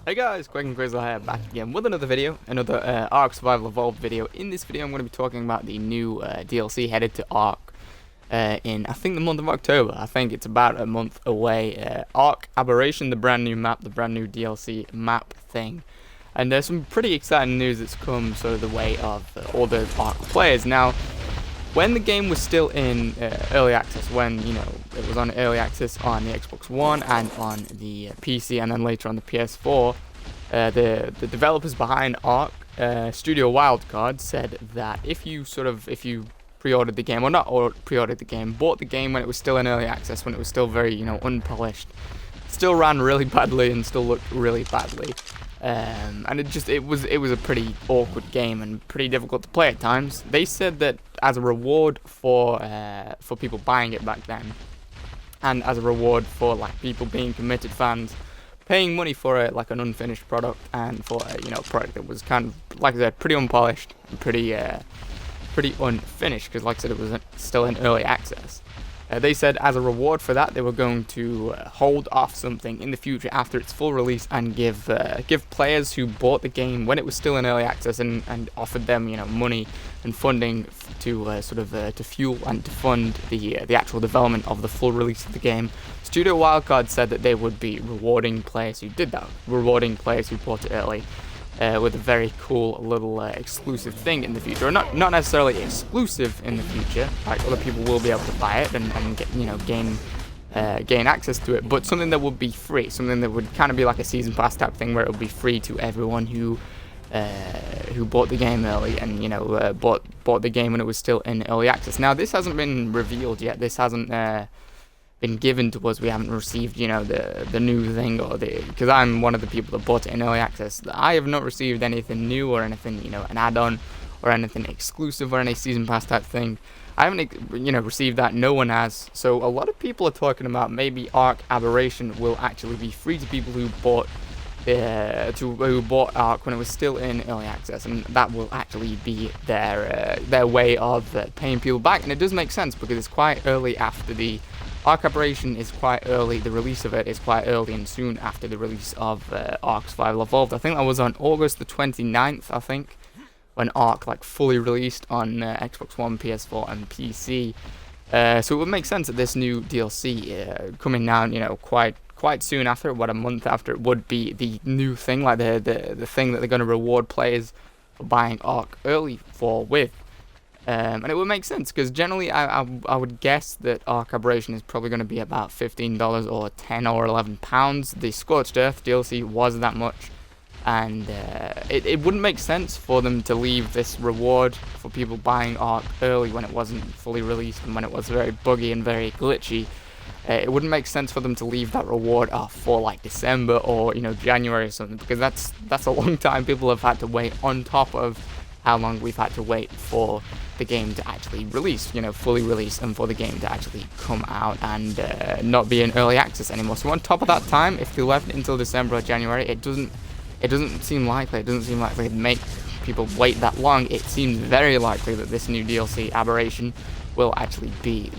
Hey guys, Quick and Grizzle here, back again with another video, another Ark Survival Evolved video. In this video I'm going to be talking about the new DLC headed to Ark in, I think, the month of October. I think it's about a month away. Ark Aberration, the brand new map, the brand new DLC map thing. And there's some pretty exciting news that's come sort of the way of all the Ark players. Now, when the game was still in early access, when it was on early access on the Xbox One and on the PC, and then later on the PS4, the developers behind Ark, Studio Wildcard, said that if you pre-ordered the game, or not or pre-ordered the game, bought the game when it was still in early access, when it was still very unpolished, still ran really badly and still looked really badly. And it was a pretty awkward game and pretty difficult to play at times. They said that as a reward for people buying it back then, and as a reward for like people being committed fans, paying money for it, like an unfinished product, and for a product that was kind of, like I said, pretty unpolished and pretty unfinished, because like I said, it was still in early access. They said as a reward for that, they were going to hold off something in the future after its full release and give players who bought the game when it was still in early access and offered them money and funding to to fuel and to fund the actual development of the full release of the game. Studio Wildcard said that they would be rewarding players who did that, rewarding players who bought it early. With a very cool little exclusive thing in the future, or not necessarily exclusive in the future. Like, other people will be able to buy it and get, gain access to it, but something that would be free, something that would kind of be like a season pass type thing, where it would be free to everyone who bought the game early and bought the game when it was still in early access. Now, this hasn't been revealed yet. This hasn't been given to us. We haven't received the new thing, or because I'm one of the people that bought it in early access. I have not received anything new or anything an add-on or anything exclusive or any season pass type thing. I haven't received that. No one has. So a lot of people are talking about maybe Ark Aberration will actually be free to people who bought Ark when it was still in early access, and that will actually be their way of paying people back. And it does make sense, because it's quite early after the Ark Aberration is quite early. The release of it is quite early and soon after the release of Ark Survival Evolved. I think that was on August the 29th, I think, when Ark fully released on Xbox One, PS4, and PC. So it would make sense that this new DLC coming now, quite soon after, about a month after, it would be the new thing, like the thing that they're going to reward players for buying Ark early with. And it would make sense, because generally I would guess that Ark Aberration is probably going to be about $15 or £10 or £11. The Scorched Earth DLC was that much, and it wouldn't make sense for them to leave this reward for people buying Ark early when it wasn't fully released and when it was very buggy and very glitchy. It wouldn't make sense for them to leave that reward off for like December or January or something, because that's a long time people have had to wait, on top of how long we've had to wait for the game to actually release, fully release, and for the game to actually come out and not be in early access anymore. So on top of that time, if they left it until December or January, it doesn't seem likely. It doesn't seem likely to make people wait that long. It seems very likely that this new DLC, Aberration, will actually be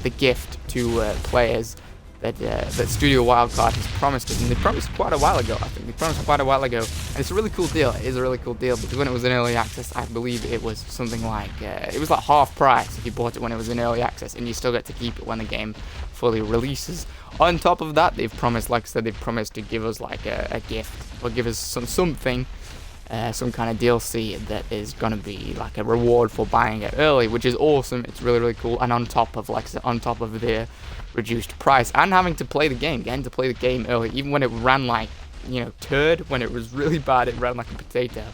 the gift to players that Studio Wildcard has promised us, and they promised quite a while ago. I think they promised quite a while ago, and it's a really cool deal. It is a really cool deal, because when it was in early access, I believe it was something like it was like half price if you bought it when it was in early access, and you still get to keep it when the game fully releases. On top of that, they've promised, like I said, they've promised to give us like a gift, or give us something. Some kind of DLC that is going to be like a reward for buying it early, which is awesome. It's really, really cool. And on top of, like I said, on top of the reduced price, and having to play the game, getting to play the game early, even when it ran like, turd, when it was really bad, it ran like a potato,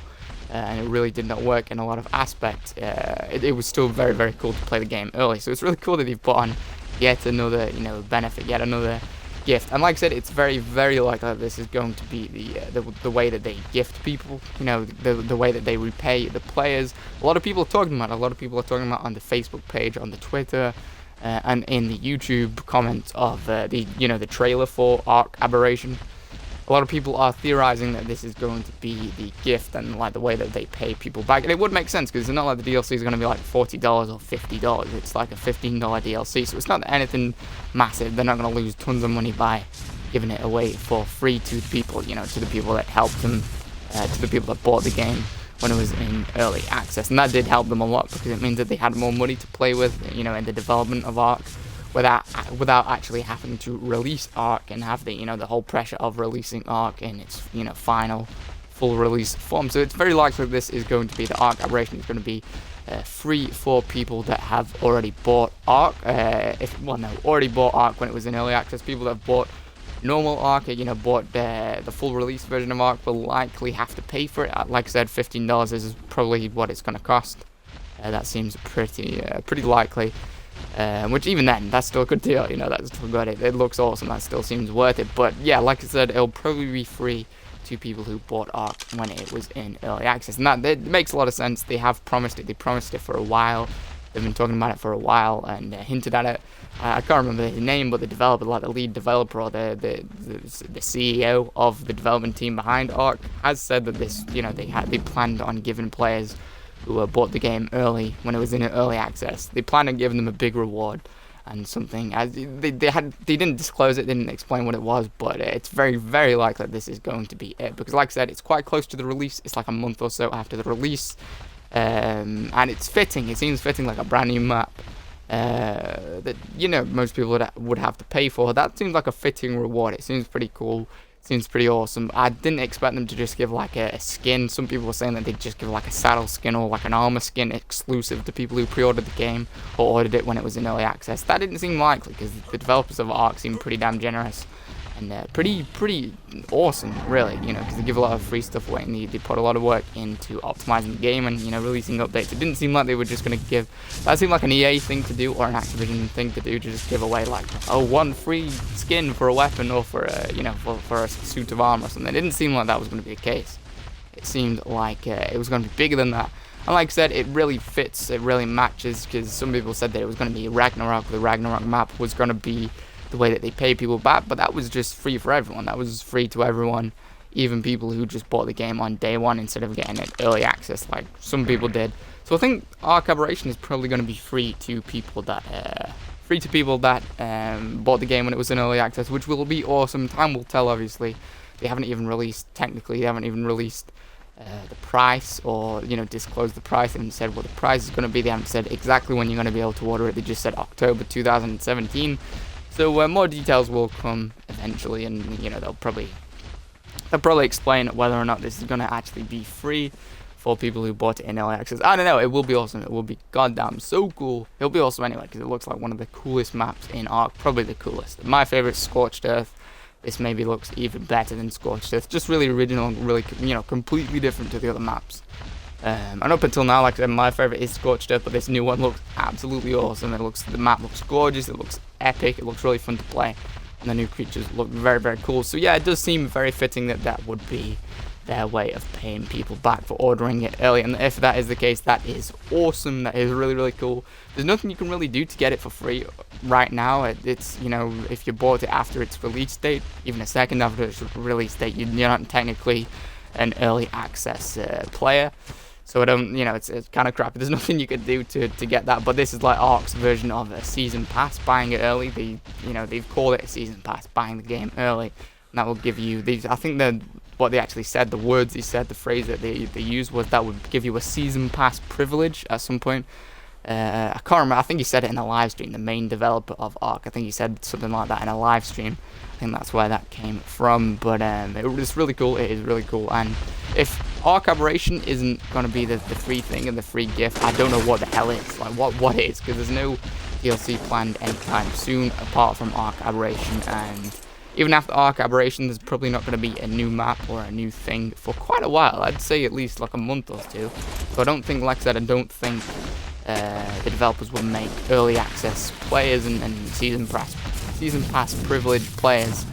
and it really did not work in a lot of aspects. It was still very, very cool to play the game early. So it's really cool that they've put on yet another, benefit, yet another gift. And like I said, it's very, very likely that this is going to be the way that they gift people, the way that they repay the players. A lot of people are talking about on the Facebook page, on the Twitter, and in the YouTube comments of the trailer for Ark Aberration. A lot of people are theorizing that this is going to be the gift and like the way that they pay people back. And it would make sense, because it's not like the DLC is going to be like $40 or $50. It's like a $15 DLC, so it's not anything massive. They're not going to lose tons of money by giving it away for free to the people, to the people that helped them, to the people that bought the game when it was in early access. And that did help them a lot, because it means that they had more money to play with, in the development of Ark, without actually having to release Ark and have the whole pressure of releasing Ark in its final full release form. So it's very likely this is going to be, the Ark Aberration is going to be free for people that have already bought Ark. Already bought Ark when it was in early access. People that have bought normal Ark, bought the full release version of Ark, will likely have to pay for it. Like I said, $15 is probably what it's going to cost. That seems pretty likely. Which even then, that's still a good deal. That's still good. It looks awesome. That still seems worth it. But yeah, like I said, it'll probably be free to people who bought Ark when it was in early access, and that makes a lot of sense. They have promised it. They promised it for a while. They've been talking about it for a while and hinted at it. I can't remember his name, but the developer, like the lead developer or the CEO of the development team behind Ark, has said that this, they planned on giving players who bought the game early when it was in early access. They planned on giving them a big reward and something. As they didn't disclose it, didn't explain what it was, but it's very, very likely that this is going to be it, because like I said, it's quite close to the release. It's like a month or so after the release. And it's fitting. It seems fitting, like a brand new map that most people would have to pay for. That seems like a fitting reward. It seems pretty cool. Seems pretty awesome. I didn't expect them to just give like a skin. Some people were saying that they'd just give like a saddle skin or like an armor skin exclusive to people who pre-ordered the game or ordered it when it was in early access. That didn't seem likely, because the developers of Ark seem pretty damn generous and pretty awesome, really, because they give a lot of free stuff away, and they put a lot of work into optimizing the game and releasing updates. It didn't seem like they were just going to give. That seemed like an EA thing to do, or an Activision thing to do, to just give away like one free skin for a weapon or for a for a suit of armor or something. It didn't seem like that was going to be the case. It seemed like it was going to be bigger than that. And like I said, it really fits, it really matches, because some people said that it was going to be Ragnarok. The Ragnarok map was going to be the way that they pay people back, but that was just free for everyone. That was free to everyone, even people who just bought the game on day one instead of getting it early access like some people did. So I think Ark Aberration is probably going to be free to people that bought the game when it was in early access, which will be awesome. Time will tell. Obviously, they haven't even released the price, or disclosed the price. They haven't said what the price is going to be. They haven't said exactly when you're going to be able to order it. They just said October 2017. So more details will come eventually, and they'll probably explain whether or not this is going to actually be free for people who bought it in early access. I don't know. It will be awesome. It will be goddamn so cool. It'll be awesome anyway, because it looks like one of the coolest maps in Ark. Probably the coolest. My favorite, Scorched Earth. This maybe looks even better than Scorched Earth. Just really original, really completely different to the other maps. And up until now, like I said, my favorite is Scorched Earth, but this new one looks absolutely awesome. The map looks gorgeous, it looks epic, it looks really fun to play, and the new creatures look very, very cool. So yeah, it does seem very fitting that would be their way of paying people back for ordering it early, and if that is the case, that is awesome. That is really, really cool. There's nothing you can really do to get it for free right now. It's if you bought it after its release date, even a second after its release date, you're not technically an early access player. So I don't, it's kind of crappy. There's nothing you could do to get that. But this is like Ark's version of a season pass, buying it early. They've called it a season pass, buying the game early, and that will give you these. I think what they actually said, the words they said, the phrase that they used was that would give you a season pass privilege at some point. I can't remember. I think he said it in a live stream. The main developer of Ark, I think he said something like that in a live stream. I think that's where that came from. But it's really cool. It is really cool. And if Ark Aberration isn't going to be the free thing and the free gift, I don't know what the hell is. Like what is? Because there's no DLC planned anytime soon apart from Ark Aberration. And even after Ark Aberration, there's probably not going to be a new map or a new thing for quite a while. I'd say at least like a month or two. So I don't think, like I said, I don't think the developers will make early access players and season pass privileged players.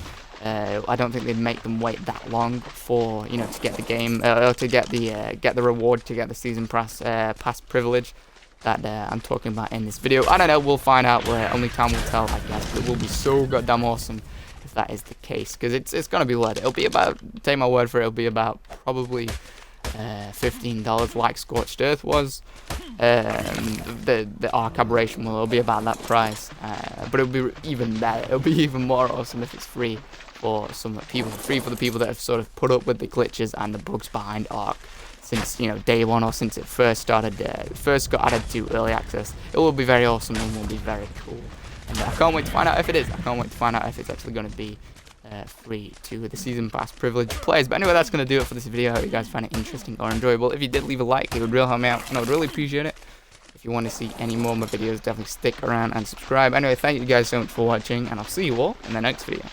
I don't think they'd make them wait that long for to get the game or to get the reward, to get the season pass privilege that I'm talking about in this video. I don't know. We'll find out. Only time will tell, I guess. But it will be so goddamn awesome if that is the case, because it's gonna be worth it. It'll be about, take my word for it, it'll be about probably $15 like Scorched Earth was. The Ark Aberration will be about that price, but it'll be even better. It'll be even more awesome if it's free for some people, free for the people that have sort of put up with the glitches and the bugs behind Ark since, you know, day one, or since it first started, first got added to early access. It will be very awesome and will be very cool. And I can't wait to find out if it is. I can't wait to find out if it's actually going to be free to the season pass privileged players. But anyway, that's going to do it for this video. I hope you guys find it interesting or enjoyable. If you did, leave a like. It would really help me out, and I would really appreciate it. If you want to see any more of my videos, definitely stick around and subscribe. Anyway, thank you guys so much for watching, and I'll see you all in the next video.